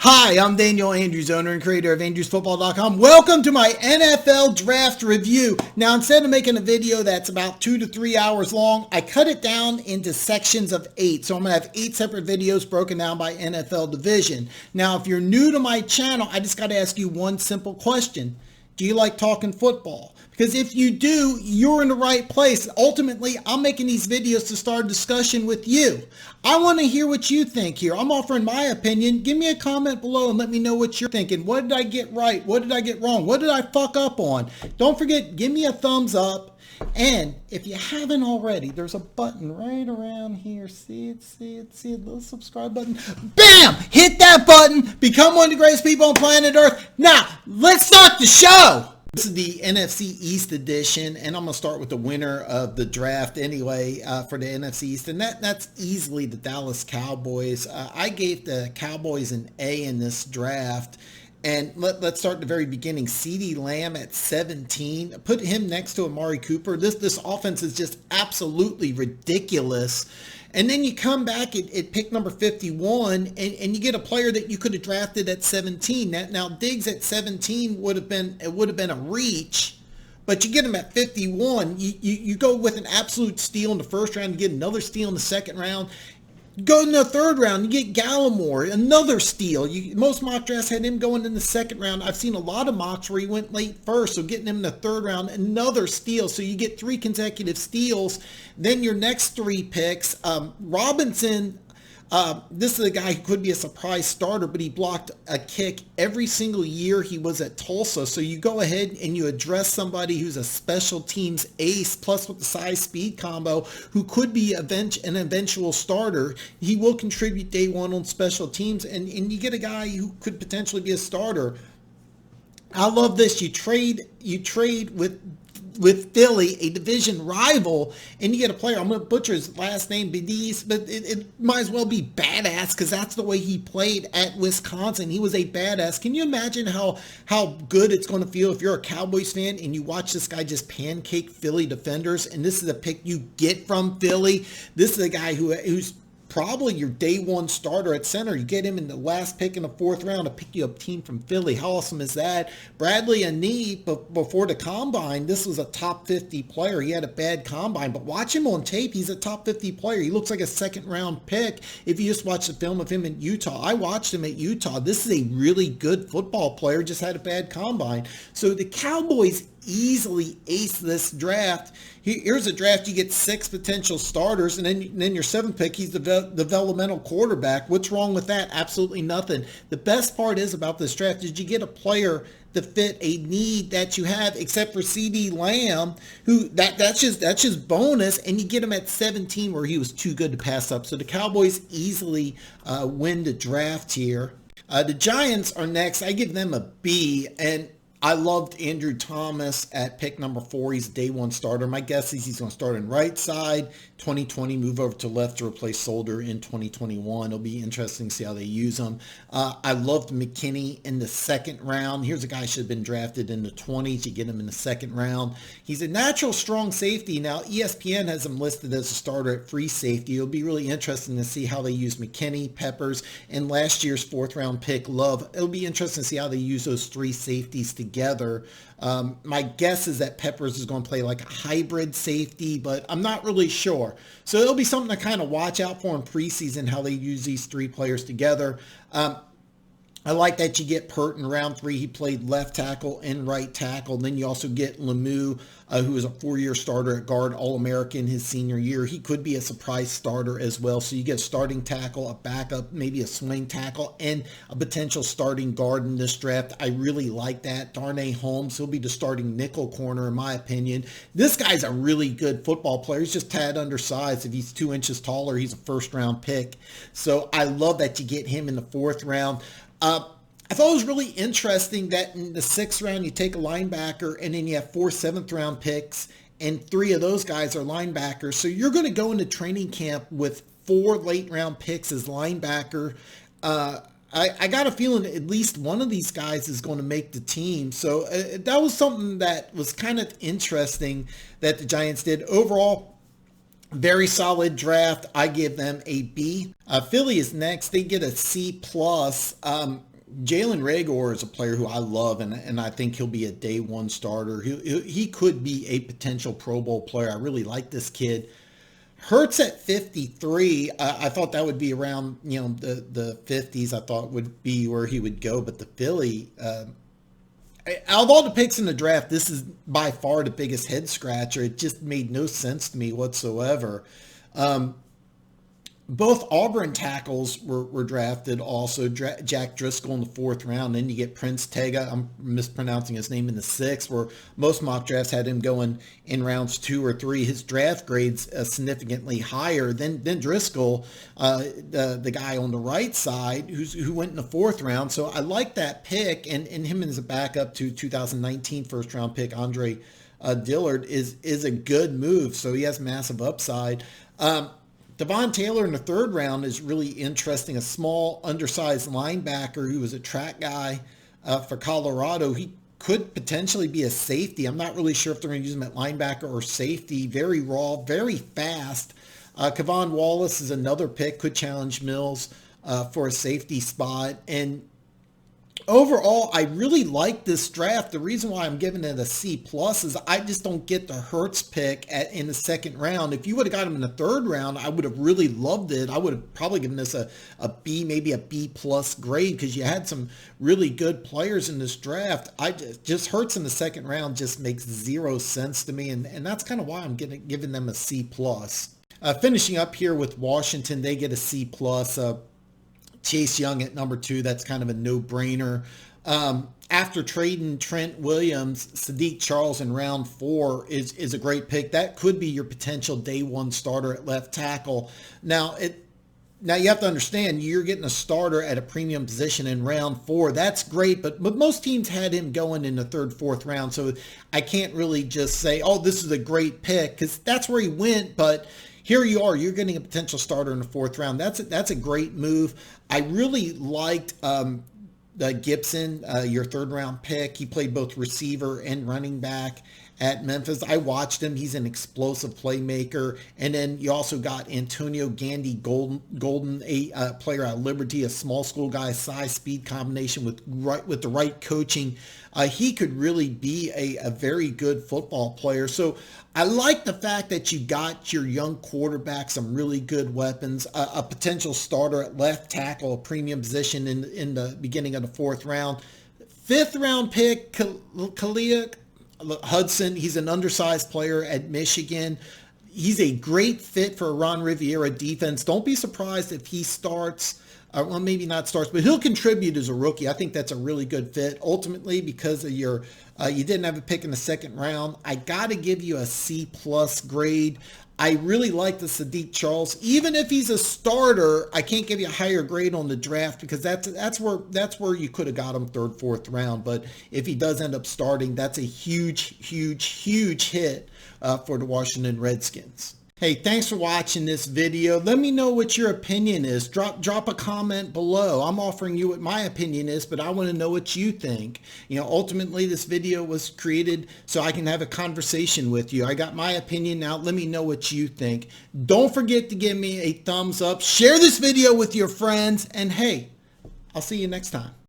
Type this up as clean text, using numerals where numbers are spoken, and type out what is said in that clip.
Hi, I'm Daniel Andrews, owner and creator of AndrewsFootball.com. Welcome to my NFL Draft Review. Now, instead of making a video that's about 2 to 3 hours long, I cut it down into sections of 8. So I'm going to have 8 separate videos broken down by NFL division. Now, if you're new to my channel, I just got to ask you one simple question. Do you like talking football? Because if you do, you're in the right place. Ultimately, I'm making these videos to start a discussion with you. I want to hear what you think here. I'm offering my opinion. Give me a comment below and let me know what you're thinking. What did I get right? What did I get wrong? What did I fuck up on? Don't forget, give me a thumbs up. And if you haven't already, there's a button right around here. See it, little subscribe button. Bam! Hit that button. Become one of the greatest people on planet Earth. Now, let's start the show. This is the NFC East edition, and I'm going to start with the winner of the draft anyway for the NFC East, and that's easily the Dallas Cowboys. I gave the Cowboys an A in this draft. And let's start at the very beginning. CeeDee Lamb at 17. Put him next to Amari Cooper. This offense is just absolutely ridiculous. And then you come back at pick number 51, and you get a player that you could have drafted at 17. Now Diggs at 17 would have been a reach. But you get him at 51. You go with an absolute steal in the first round. You get another steal in the second round. Go in the third round, you get Gallimore, another steal. Most mock drafts had him going in the second round. I've seen a lot of mocks where he went late first, so getting him in the third round, another steal. So you get 3 consecutive steals. Then your next 3 picks, Robinson. This is a guy who could be a surprise starter, but he blocked a kick every single year he was at Tulsa. So you go ahead and you address somebody who's a special teams ace, plus with the size-speed combo, who could be an eventual starter. He will contribute day one on special teams, and you get a guy who could potentially be a starter. I love this. You trade with Philly, a division rival, and you get a player, I'm going to butcher his last name, Bediz, but it might as well be Badass, because that's the way he played at Wisconsin. He was a badass. Can you imagine how good it's going to feel if you're a Cowboys fan and you watch this guy just pancake Philly defenders, and this is a pick you get from Philly? This is a guy who's probably your day one starter at center. You get him in the last pick in the 4th round to pick you up a team from Philly. How awesome is that? Bradley Anieb, but before the combine, this was a top 50 player. He had a bad combine, but watch him on tape. He's a top 50 player. He looks like a 2nd round pick if you just watch the film of him in Utah. I watched him at Utah. This is a really good football player, just had a bad combine. So the Cowboys easily ace this draft. Here's a draft. You get 6 potential starters, and then your 7th pick, he's the developmental quarterback. What's wrong with that? Absolutely nothing. The best part is about this draft is you get a player to fit a need that you have, except for CeeDee Lamb, who that's just bonus, and you get him at 17 where he was too good to pass up. So the Cowboys easily win the draft here. The Giants are next. I give them a B, and I loved Andrew Thomas at pick number 4. He's a day one starter. My guess is he's going to start in right side. 2020, move over to left to replace Solder in 2021. It'll be interesting to see how they use him. I loved McKinney in the 2nd round. Here's a guy who should have been drafted in the 20s. You get him in the 2nd round. He's a natural strong safety. Now, ESPN has him listed as a starter at free safety. It'll be really interesting to see how they use McKinney, Peppers, and last year's 4th round pick, Love. It'll be interesting to see how they use those 3 safeties together. My guess is that Peppers is going to play like a hybrid safety, but I'm not really sure. So it'll be something to kind of watch out for in preseason, how they use these 3 players together. I like that you get Pert in round 3. He played left tackle and right tackle. Then you also get Lemieux, who was a 4-year starter at guard, All-American his senior year. He could be a surprise starter as well. So you get a starting tackle, a backup, maybe a swing tackle, and a potential starting guard in this draft. I really like that. Darnay Holmes, he'll be the starting nickel corner in my opinion. This guy's a really good football player. He's just a tad undersized. If he's 2 inches taller, he's a 1st round pick. So I love that you get him in the 4th round. I thought it was really interesting that in the 6th round, you take a linebacker, and then you have 4 7th round picks, and 3 of those guys are linebackers. So you're going to go into training camp with 4 late round picks as linebacker. I got a feeling at least one of these guys is going to make the team. So that was something that was kind of interesting that the Giants did. Overall, very solid draft. I give them a B. Philly is next. They get a C+. Jalen Reagor is a player who I love, and I think he'll be a day one starter. He could be a potential Pro Bowl player. I really like this kid. Hurts at 53. I thought that would be around, the 50s. I thought would be where he would go, but the Philly, out of all the picks in the draft, this is by far the biggest head scratcher. It just made no sense to me whatsoever. Both Auburn tackles were drafted also. Jack Driscoll in the 4th round. Then you get Prince Tega. I'm mispronouncing his name in the 6th, where most mock drafts had him going in rounds 2 or 3. His draft grade's significantly higher than Driscoll, the guy on the right side who went in the 4th round. So I like that pick, and him as a backup to 2019 first round pick Andre Dillard is a good move. So he has massive upside. Devon Taylor in the 3rd round is really interesting. A small, undersized linebacker who was a track guy for Colorado. He could potentially be a safety. I'm not really sure if they're going to use him at linebacker or safety. Very raw, very fast. Kevon Wallace is another pick. Could challenge Mills for a safety spot. And overall, I really like this draft. The reason why I'm giving it a C plus is I just don't get the Hurts pick in the 2nd round. If you would have got him in the 3rd round, I would have really loved it. I would have probably given this a B, maybe a B plus grade, because you had some really good players in this draft. I just Hurts in the 2nd round just makes zero sense to me, and that's kind of why I'm giving them a C plus. Finishing up here with Washington, they get a C plus. Chase Young at number 2, that's kind of a no-brainer. After trading Trent Williams, Sadiq Charles in round 4 is a great pick. That could be your potential day 1 starter at left tackle. Now you have to understand, you're getting a starter at a premium position in round 4. That's great, but most teams had him going in the 3rd, 4th round, so I can't really just say, oh, this is a great pick, because that's where he went, but here you are, you're getting a potential starter in the 4th round. That's a great move. I really liked Gibson, your 3rd round pick. He played both receiver and running back at Memphis. I watched him. He's an explosive playmaker. And then you also got Antonio Gandy Golden, a player out of Liberty, a small school guy, size, speed combination with the right coaching. He could really be a very good football player. So I like the fact that you got your young quarterback, some really good weapons, a potential starter at left tackle, a premium position in the beginning of the 4th round. 5th round pick, Kalia Hudson. He's an undersized player at Michigan. He's a great fit for a Ron Rivera defense. Don't be surprised if he starts, well, maybe not starts, but he'll contribute as a rookie. I think that's a really good fit. Ultimately, because of your, you didn't have a pick in the 2nd round, I got to give you a C plus grade. I really like the Sadiq Charles. Even if he's a starter, I can't give you a higher grade on the draft, because that's where you could have got him 3rd, 4th round. But if he does end up starting, that's a huge hit for the Washington Redskins. Hey, thanks for watching this video. Let me know what your opinion is. Drop a comment below. I'm offering you what my opinion is, but I want to know what you think. Ultimately, this video was created so I can have a conversation with you. I got my opinion now. Let me know what you think. Don't forget to give me a thumbs up. Share this video with your friends. And hey, I'll see you next time.